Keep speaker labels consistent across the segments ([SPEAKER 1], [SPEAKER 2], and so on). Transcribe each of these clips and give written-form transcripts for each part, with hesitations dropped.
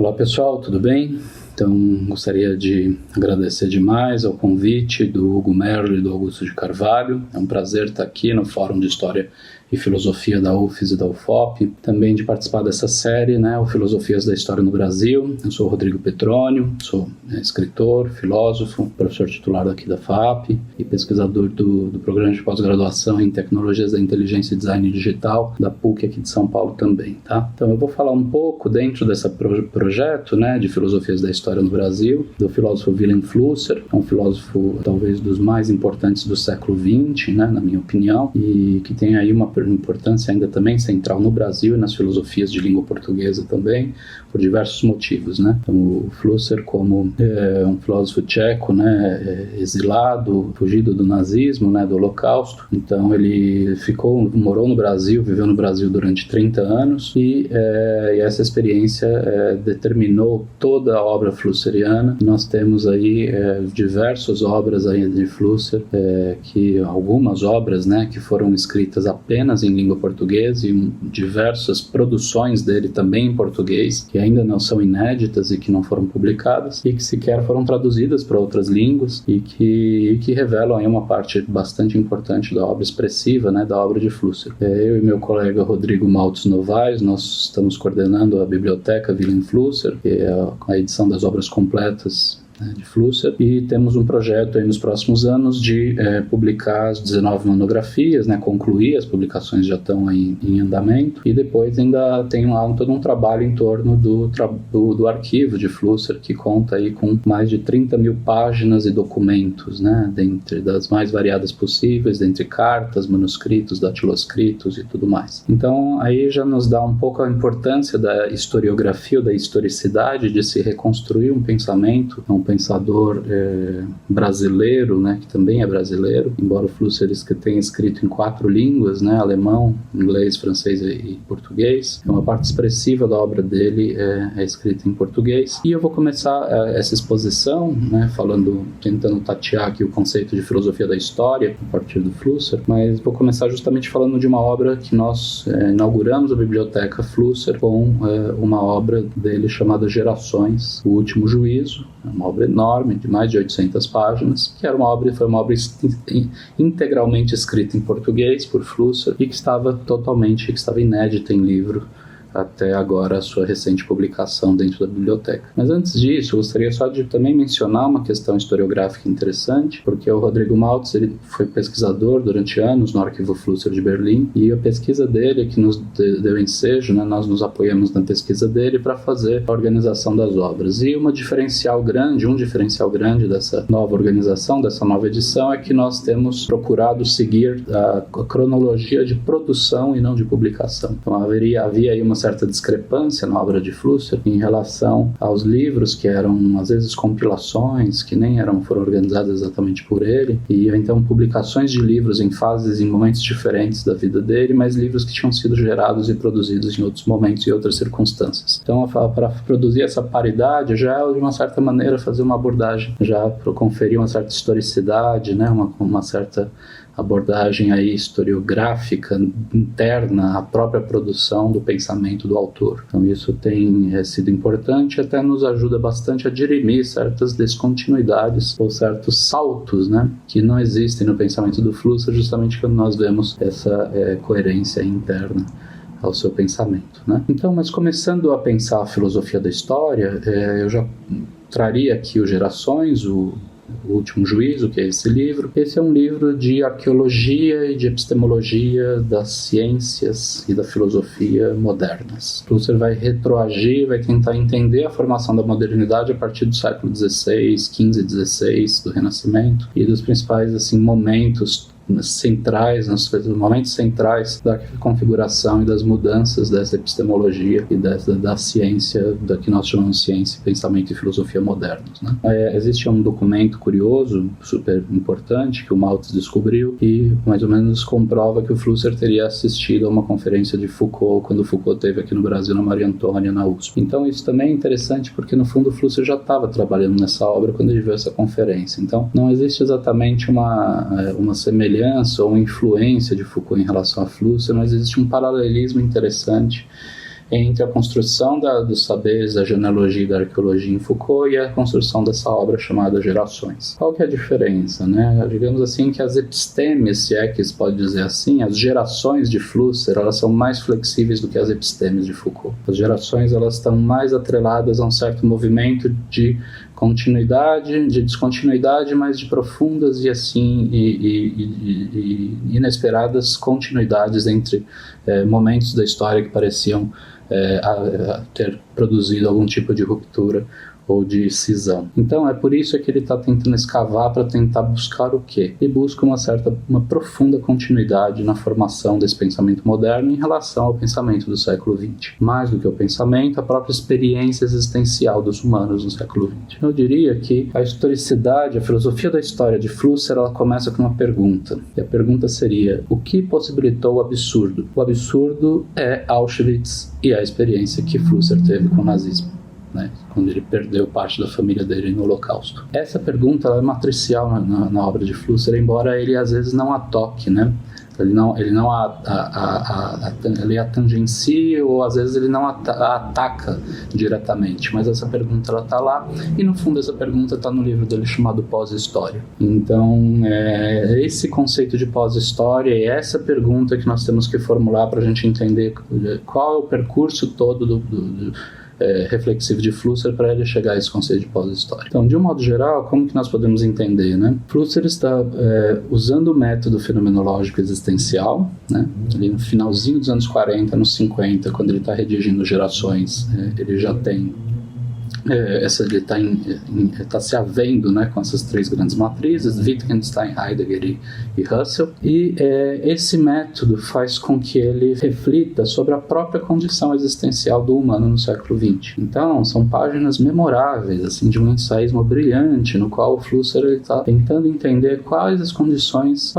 [SPEAKER 1] Olá pessoal, tudo bem? Então gostaria de agradecer demais ao convite do Hugo Merlo e do Augusto de Carvalho. É um prazer estar aqui no Fórum de História e Filosofia da UFES e da UFOP, também de participar dessa série, o Filosofias da História no Brasil. Eu sou o Rodrigo Petrônio, sou escritor, filósofo, professor titular aqui da FAP e pesquisador do programa de pós-graduação em Tecnologias da Inteligência e Design Digital da PUC aqui de São Paulo também, tá? Então eu vou falar um pouco dentro desse projeto, de Filosofias da História no Brasil, do filósofo Wilhelm Flusser, um filósofo talvez dos mais importantes do século XX, na minha opinião, e que tem aí uma importância ainda também central no Brasil e nas filosofias de língua portuguesa também, por diversos motivos, Então, o Flusser, como um filósofo tcheco, exilado, fugido do nazismo, do Holocausto, então ele morou no Brasil, viveu no Brasil durante 30 anos e essa experiência determinou toda a obra flusseriana. Nós temos aí diversas obras aí de Flusser, algumas obras, que foram escritas apenas em língua portuguesa e diversas produções dele também em português, que ainda não são inéditas e que não foram publicadas e que sequer foram traduzidas para outras línguas e que revelam aí uma parte bastante importante da obra expressiva, da obra de Flusser. Eu e meu colega Rodrigo Maltz Novaes, nós estamos coordenando a Biblioteca Wilhelm Flusser, que é a edição das obras completas de Flusser, e temos um projeto aí nos próximos anos de publicar as 19 monografias, concluir, as publicações já estão aí em andamento, e depois ainda tem lá todo um trabalho em torno do arquivo de Flusser, que conta aí com mais de 30 mil páginas e documentos, dentre das mais variadas possíveis, dentre cartas, manuscritos, datiloscritos e tudo mais. Então aí já nos dá um pouco a importância da historiografia ou da historicidade de se reconstruir um pensamento, um pensador brasileiro, que também é brasileiro, embora o Flusser tenha escrito em 4 línguas, alemão, inglês, francês e português. Uma parte expressiva da obra dele é escrita em português. E eu vou começar essa exposição, tentando tatear aqui o conceito de filosofia da história a partir do Flusser, mas vou começar justamente falando de uma obra que nós inauguramos a Biblioteca Flusser com uma obra dele chamada Gerações, O Último Juízo, uma obra enorme, de mais de 800 páginas, que foi uma obra integralmente escrita em português por Flusser e que estava inédita em livro até agora a sua recente publicação dentro da biblioteca. Mas antes disso, eu gostaria só de também mencionar uma questão historiográfica interessante, porque o Rodrigo Maltz ele foi pesquisador durante anos no Arquivo Flusser de Berlim, e a pesquisa dele que nos deu ensejo, nós nos apoiamos na pesquisa dele para fazer a organização das obras. E um diferencial grande dessa nova organização, dessa nova edição, é que nós temos procurado seguir a cronologia de produção e não de publicação. Então havia aí uma certa discrepância na obra de Flusser em relação aos livros que eram às vezes compilações que nem foram organizadas exatamente por ele, e então publicações de livros em fases, em momentos diferentes da vida dele, mas livros que tinham sido gerados e produzidos em outros momentos e outras circunstâncias. Então, para produzir essa paridade, já de uma certa maneira fazer uma abordagem, já para conferir uma certa historicidade, uma certa abordagem aí historiográfica interna à própria produção do pensamento do autor. Então isso tem sido importante e até nos ajuda bastante a dirimir certas descontinuidades ou certos saltos, que não existem no pensamento do Flusser, justamente quando nós vemos essa coerência interna ao seu pensamento, Então, mas começando a pensar a filosofia da história, eu já traria aqui o Gerações, o Último Juízo, que é esse livro. Esse é um livro de arqueologia e de epistemologia das ciências e da filosofia modernas. Flusser vai retroagir, vai tentar entender a formação da modernidade a partir do século XVI, XV e XVI, do Renascimento, e dos principais momentos centrais, nos momentos centrais da configuração e das mudanças dessa epistemologia e da ciência, da que nós chamamos de ciência, pensamento e filosofia modernos. Existe um documento curioso, super importante, que o Maltz descobriu e mais ou menos comprova que o Flusser teria assistido a uma conferência de Foucault quando Foucault esteve aqui no Brasil, na Maria Antônia, na USP. Então isso também é interessante porque no fundo o Flusser já estava trabalhando nessa obra quando ele viu essa conferência. Então não existe exatamente uma semelhança ou influência de Foucault em relação a Flusser, mas existe um paralelismo interessante entre a construção dos saberes da genealogia e da arqueologia em Foucault e a construção dessa obra chamada Gerações. Qual que é a diferença, né? Digamos assim que as epistemes, se é que se pode dizer assim, as gerações de Flusser, elas são mais flexíveis do que as epistemes de Foucault. As gerações, elas estão mais atreladas a um certo movimento de continuidade, de descontinuidade, mas de profundas e assim inesperadas continuidades entre momentos da história que pareciam ter produzido algum tipo de ruptura ou de cisão. Então é por isso que ele está tentando escavar para tentar buscar o quê? Ele busca uma profunda continuidade na formação desse pensamento moderno em relação ao pensamento do século XX. Mais do que o pensamento, a própria experiência existencial dos humanos no século XX. Eu diria que a historicidade, a filosofia da história de Flusser, ela começa com uma pergunta. E a pergunta seria: o que possibilitou o absurdo? O absurdo é Auschwitz e a experiência que Flusser teve com o nazismo, né, quando ele perdeu parte da família dele no Holocausto. Essa pergunta ela é matricial na obra de Flusser, embora ele às vezes não a toque, né? Ele a tangencia ou às vezes ele não a ataca diretamente, mas essa pergunta ela está lá e no fundo essa pergunta está no livro dele chamado Pós-História. Então esse conceito de pós-história e essa pergunta que nós temos que formular para a gente entender qual é o percurso todo reflexivo de Flusser para ele chegar a esse conceito de pós-história. Então, de um modo geral, como que nós podemos entender, né? Flusser está usando o método fenomenológico existencial, né? Ali no finalzinho dos anos 40, nos 50, quando ele está redigindo Gerações, ele já tem ele está se havendo, né, com essas três grandes matrizes, Wittgenstein, Heidegger e Russell, e esse método faz com que ele reflita sobre a própria condição existencial do humano no século XX. Então, são páginas memoráveis, assim, de um ensaísmo brilhante, no qual o Flusser está tentando entender quais as condições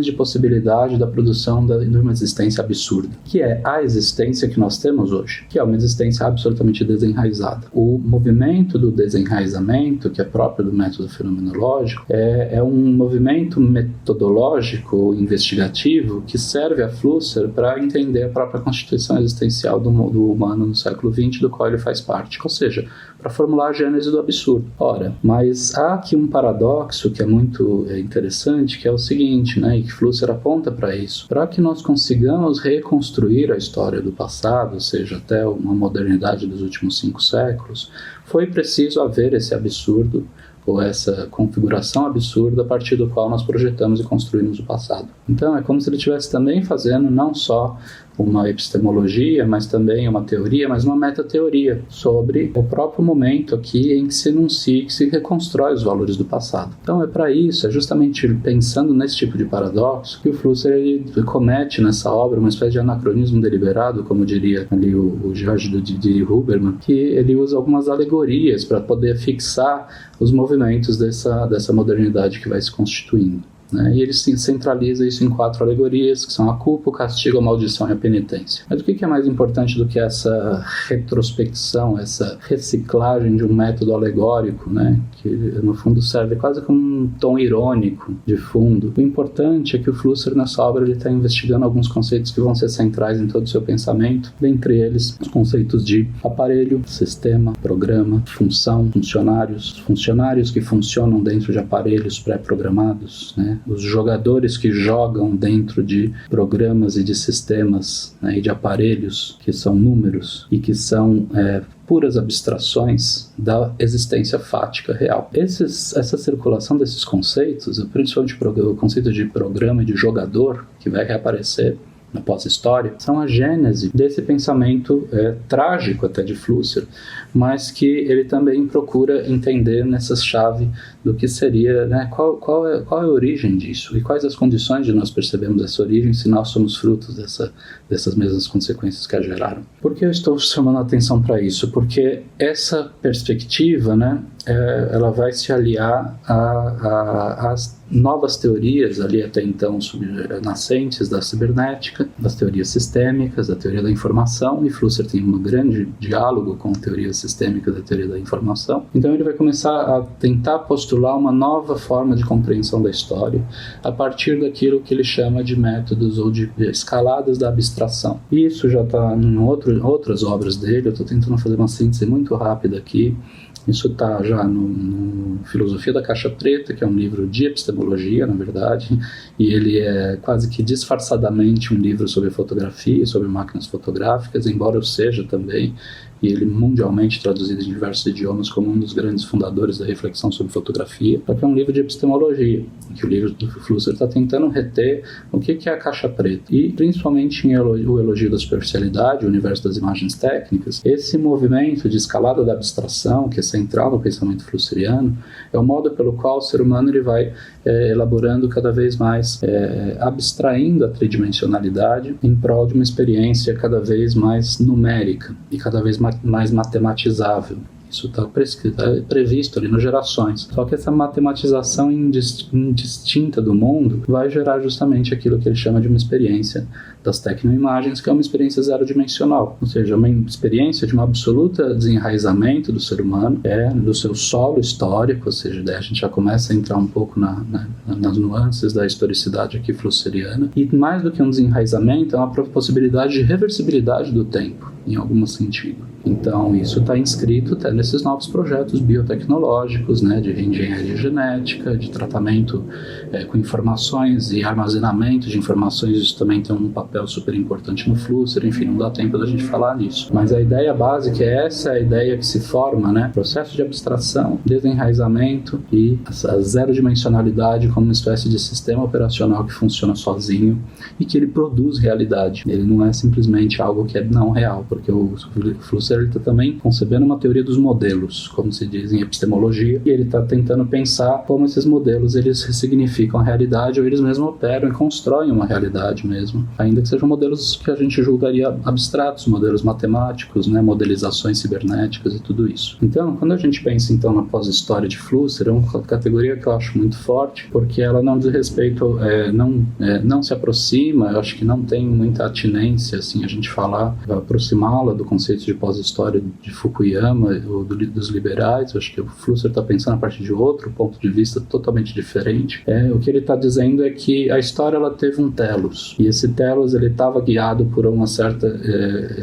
[SPEAKER 1] de possibilidade da produção de uma existência absurda, que é a existência que nós temos hoje, que é uma existência absolutamente desenraizada. O movimento do desenraizamento, que é próprio do método fenomenológico, é um movimento metodológico investigativo que serve a Flusser para entender a própria constituição existencial do humano no século XX, do qual ele faz parte. Ou seja, para formular a gênese do absurdo. Ora, mas há aqui um paradoxo que é muito interessante, que é o seguinte, né, e que Flusser aponta para isso. Para que nós consigamos reconstruir a história do passado, ou seja, até uma modernidade dos últimos 5 séculos, foi preciso haver esse absurdo, ou essa configuração absurda a partir do qual nós projetamos e construímos o passado. Então é como se ele estivesse também fazendo não só uma epistemologia, mas também uma teoria, mas uma metateoria sobre o próprio momento aqui em que se enuncia, que se reconstrói os valores do passado. Então é para isso, é justamente pensando nesse tipo de paradoxo que o Flusser ele comete nessa obra uma espécie de anacronismo deliberado, como diria ali o George de Huberman, que ele usa algumas alegorias para poder fixar os movimentos dessa modernidade que vai se constituindo. Né? E ele centraliza isso em 4 alegorias, que são a culpa, o castigo, a maldição e a penitência. Mas o que é mais importante do que essa retrospecção, essa reciclagem de um método alegórico, né? Que no fundo serve quase como um tom irônico de fundo? O importante é que o Flusser nessa obra ele está investigando alguns conceitos que vão ser centrais em todo o seu pensamento, dentre eles os conceitos de aparelho, sistema, programa, função, funcionários que funcionam dentro de aparelhos pré-programados, né? Os jogadores que jogam dentro de programas e de sistemas, né, e de aparelhos que são números e que são puras abstrações da existência fática real. Essa circulação desses conceitos, principalmente o conceito de programa e de jogador, que vai reaparecer na pós-história, são a gênese desse pensamento trágico até de Flusser, mas que ele também procura entender nessa chave do que seria, né, qual é a origem disso e quais as condições de nós percebermos essa origem se nós somos frutos dessas mesmas consequências que a geraram. Por que eu estou chamando a atenção para isso? Porque essa perspectiva, né, ela vai se aliar novas teorias ali até então nascentes da cibernética, das teorias sistêmicas, da teoria da informação, e Flusser tem um grande diálogo com a teoria sistêmica da teoria da informação. Então ele vai começar a tentar postular uma nova forma de compreensão da história a partir daquilo que ele chama de métodos ou de escaladas da abstração. E isso já está em outras obras dele, eu estou tentando fazer uma síntese muito rápida aqui. Isso está já no Filosofia da Caixa Preta, que é um livro de epistemologia, na verdade, e ele é quase que disfarçadamente um livro sobre fotografia, sobre máquinas fotográficas, embora eu seja também, e ele mundialmente traduzido em diversos idiomas como um dos grandes fundadores da reflexão sobre fotografia, porque é um livro de epistemologia, que o livro do Flusser está tentando reter o que é a caixa preta, e principalmente o elogio da superficialidade, o universo das imagens técnicas, esse movimento de escalada da abstração, que é central no pensamento flusseriano, é o modo pelo qual o ser humano ele vai elaborando cada vez mais, abstraindo a tridimensionalidade em prol de uma experiência cada vez mais numérica e cada vez mais matematizável. Isso está previsto ali nas gerações. Só que essa matematização indistinta do mundo vai gerar justamente aquilo que ele chama de uma experiência das tecnoimagens, que é uma experiência zero-dimensional. Ou seja, uma experiência de um absoluto desenraizamento do ser humano, do seu solo histórico, ou seja, daí a gente já começa a entrar um pouco nas nuances da historicidade aqui flusseriana. E mais do que um desenraizamento, é uma possibilidade de reversibilidade do tempo, em algum sentido. Então, isso está inscrito até nesses novos projetos biotecnológicos, né, de reengenharia genética, de tratamento com informações e armazenamento de informações. Isso também tem um papel super importante no Flusser, enfim, não dá tempo da gente falar nisso. Mas a ideia básica é essa, a ideia que se forma, né, processo de abstração, desenraizamento e a zero-dimensionalidade como uma espécie de sistema operacional que funciona sozinho e que ele produz realidade. Ele não é simplesmente algo que é não real, porque o Flusser está também concebendo uma teoria dos modelos, como se diz em epistemologia, e ele está tentando pensar como esses modelos eles ressignificam a realidade, ou eles mesmos operam e constroem uma realidade mesmo, ainda que sejam modelos que a gente julgaria abstratos, modelos matemáticos, né, modelizações cibernéticas e tudo isso. Então, quando a gente pensa então na pós-história de Flusser, é uma categoria que eu acho muito forte, porque ela não diz respeito, não se aproxima, eu acho que não tem muita atinência, assim, a gente falar, aproximá-la do conceito de pós-história de Fukuyama ou dos liberais. Eu acho que o Flusser está pensando a partir de outro ponto de vista totalmente diferente. O que ele está dizendo é que a história ela teve um telos, e esse telos ele estava guiado por uma certa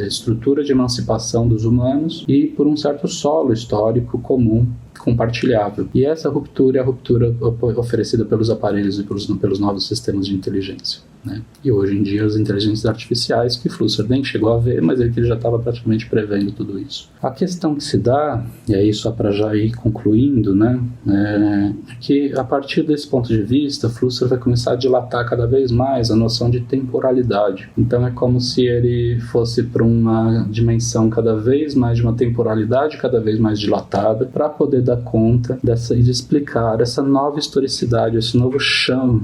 [SPEAKER 1] estrutura de emancipação dos humanos e por um certo solo histórico comum, compartilhável. E essa ruptura é a ruptura oferecida pelos aparelhos e pelos novos sistemas de inteligência, né? E hoje em dia as inteligências artificiais, que Flusser nem chegou a ver, mas ele já estava praticamente prevendo tudo isso. A questão que se dá, e aí só para já ir concluindo, né, é que a partir desse ponto de vista, Flusser vai começar a dilatar cada vez mais a noção de temporalidade. Então é como se ele fosse para uma dimensão cada vez mais de uma temporalidade cada vez mais dilatada, para poder dar conta e de explicar essa nova historicidade, esse novo chão,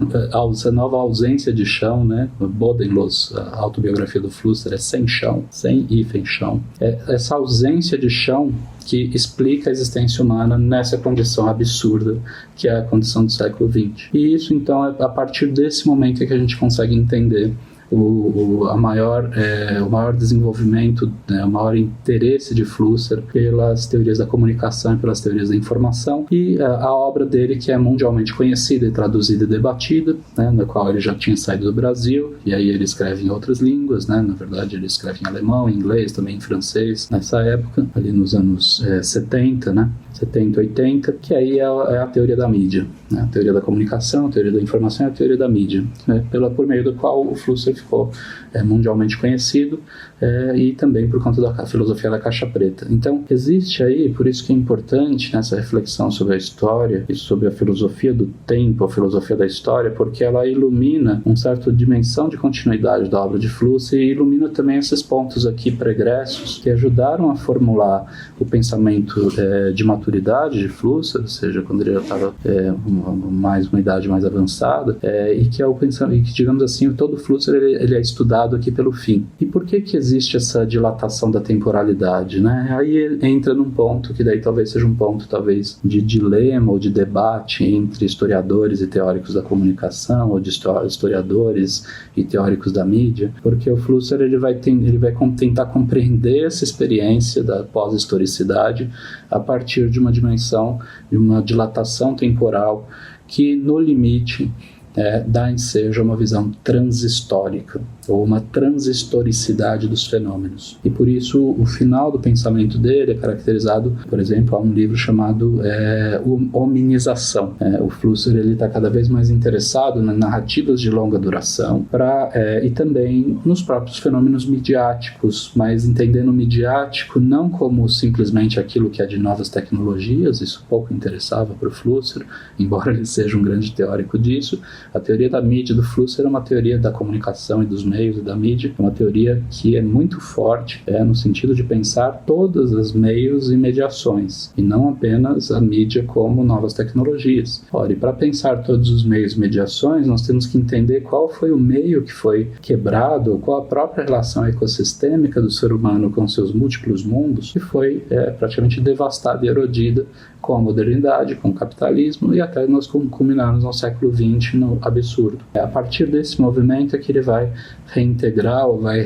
[SPEAKER 1] essa nova ausência de chão, né? Bodenlos, a autobiografia do Flusser, é sem chão, sem hífen chão. Essa ausência de chão que explica a existência humana nessa condição absurda que é a condição do século XX. E isso, então, é a partir desse momento que a gente consegue entender o maior desenvolvimento, né, o maior interesse de Flusser pelas teorias da comunicação e pelas teorias da informação, e a obra dele, que é mundialmente conhecida e traduzida e debatida, né, na qual ele já tinha saído do Brasil, e aí ele escreve em outras línguas, né, na verdade ele escreve em alemão, em inglês, também em francês, nessa época, ali nos anos 70, né, 70, 80, que aí é a teoria da mídia, né, a teoria da comunicação, a teoria da informação e a teoria da mídia, né, por meio do qual o Flusser ficou mundialmente conhecido, e também por conta da filosofia da caixa preta. Então, existe aí, por isso que é importante nessa reflexão sobre a história e sobre a filosofia do tempo, a filosofia da história, porque ela ilumina uma certa dimensão de continuidade da obra de Flusser e ilumina também esses pontos aqui pregressos que ajudaram a formular o pensamento de maturidade de Flusser, ou seja, quando ele já estava uma idade mais avançada, e que digamos assim, todo Flusser ele ele é estudado aqui pelo fim. E por que existe essa dilatação da temporalidade, né? Aí entra num ponto que daí talvez seja um ponto talvez de dilema ou de debate entre historiadores e teóricos da comunicação, ou de historiadores e teóricos da mídia, porque o Flusser ele vai tentar compreender essa experiência da pós-historicidade a partir de uma dimensão, de uma dilatação temporal que, no limite, dá ensejo a uma visão transhistórica, ou uma transhistoricidade dos fenômenos. E por isso o final do pensamento dele é caracterizado, por exemplo, a um livro chamado Hominização. O Flusser está cada vez mais interessado nas narrativas de longa duração e também nos próprios fenômenos midiáticos, mas entendendo o midiático não como simplesmente aquilo que é de novas tecnologias, isso pouco interessava para o Flusser, embora ele seja um grande teórico disso. A teoria da mídia do Flusser é uma teoria da comunicação e dos meios e da mídia, é uma teoria que é muito forte, no sentido de pensar todos os meios e mediações, e não apenas a mídia como novas tecnologias. Ora, e para pensar todos os meios e mediações, nós temos que entender qual foi o meio que foi quebrado, qual a própria relação ecossistêmica do ser humano com seus múltiplos mundos, que foi praticamente devastada e erodida com a modernidade, com o capitalismo, e até nós culminarmos no século XX no absurdo. A partir desse movimento é que ele vai reintegrar ou vai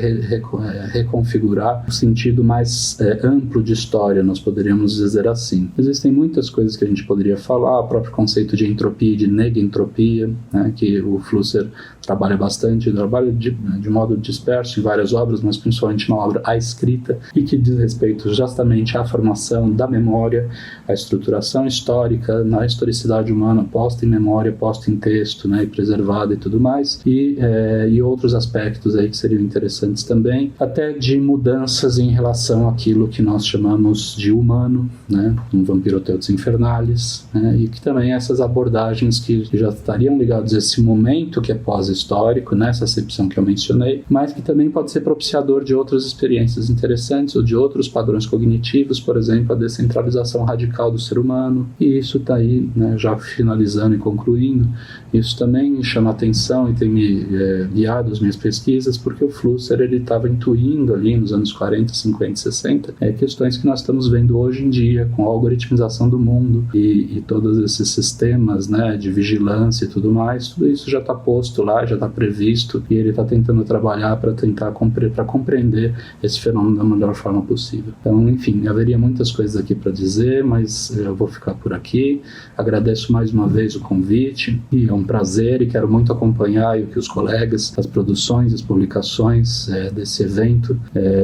[SPEAKER 1] reconfigurar o sentido mais amplo de história, nós poderíamos dizer assim. Existem muitas coisas que a gente poderia falar, o próprio conceito de entropia e de negentropia, né, que o Flusser trabalha bastante, trabalha de modo disperso em várias obras, mas principalmente na obra A Escrita, e que diz respeito justamente à formação da memória, à estruturação histórica, na historicidade humana posta em memória, posta em texto, né, e preservada e tudo mais, e outros aspectos aí que seriam interessantes também, até de mudanças em relação àquilo que nós chamamos de humano, né, um Vampiroteutes Infernalis, né, e que também essas abordagens que já estariam ligadas a esse momento que é pós-histórico, nessa acepção que eu mencionei, mas que também pode ser propiciador de outras experiências interessantes ou de outros padrões cognitivos, por exemplo, a descentralização radical do ser humano, e isso está aí, né, já finalizando e concluindo, isso também chama atenção e tem me guiado as minhas pesquisas, porque o Flusser estava intuindo ali nos anos 40, 50, 60 questões que nós estamos vendo hoje em dia com a algoritmização do mundo e todos esses sistemas, né, de vigilância e tudo mais, tudo isso já está posto lá, já está previsto, e ele está tentando trabalhar para tentar compreender esse fenômeno da melhor forma possível. Então, enfim, haveria muitas coisas aqui para dizer, mas eu vou ficar por aqui. Agradeço mais uma vez o convite, e é um prazer, e quero muito acompanhar o que os colegas, as produções, as publicações desse evento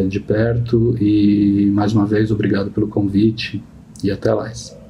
[SPEAKER 1] de perto, e mais uma vez obrigado pelo convite, e até mais.